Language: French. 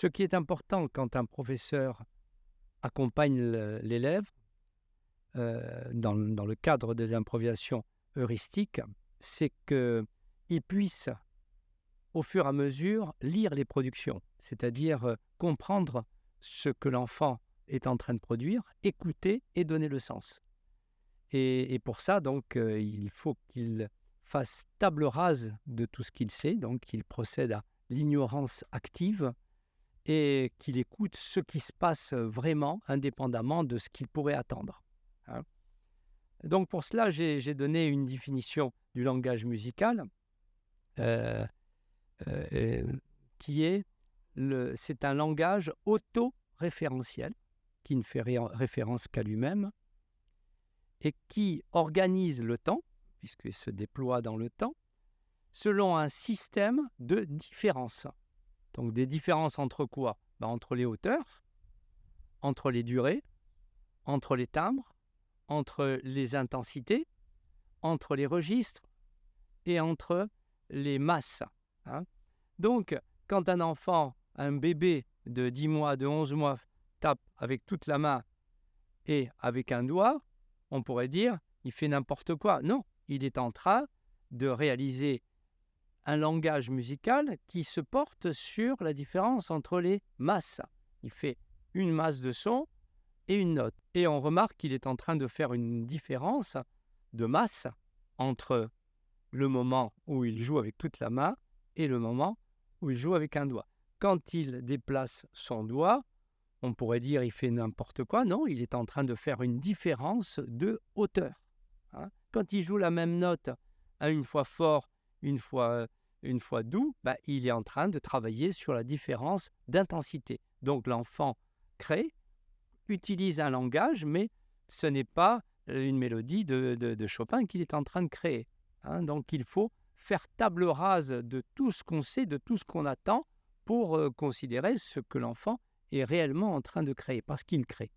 Ce qui est important quand un professeur accompagne l'élève dans le cadre des improvisations heuristiques, c'est qu'il puisse, au fur et à mesure, lire les productions, c'est-à-dire comprendre ce que l'enfant est en train de produire, écouter et donner le sens. Et pour ça, donc, il faut qu'il fasse table rase de tout ce qu'il sait, donc qu'il procède à l'ignorance active et qu'il écoute ce qui se passe vraiment, indépendamment de ce qu'il pourrait attendre, hein. Donc pour cela, j'ai donné une définition du langage musical, heu qui est c'est un langage auto-référentiel, qui ne fait référence qu'à lui-même et qui organise le temps, puisqu'il se déploie dans le temps, selon un système de différences. Donc des différences entre quoi? Entre les hauteurs, entre les durées, entre les timbres, entre les intensités, entre les registres et entre les masses, hein. Donc, quand un enfant, un bébé de 10 mois, de 11 mois, tape avec toute la main et avec un doigt, on pourrait dire, il fait n'importe quoi. Non, il est en train de réaliser un langage musical qui se porte sur la différence entre les masses. Il fait une masse de son et une note. Et on remarque qu'il est en train de faire une différence de masse entre le moment où il joue avec toute la main et le moment où il joue avec un doigt. Quand il déplace son doigt, on pourrait dire il fait n'importe quoi. Non, il est en train de faire une différence de hauteur, hein. Quand il joue la même note à une fois fort, une fois doux, il est en train de travailler sur la différence d'intensité. Donc l'enfant crée, utilise un langage, mais ce n'est pas une mélodie de Chopin qu'il est en train de créer, hein. Donc il faut faire table rase de tout ce qu'on sait, de tout ce qu'on attend pour considérer ce que l'enfant est réellement en train de créer, parce qu'il crée.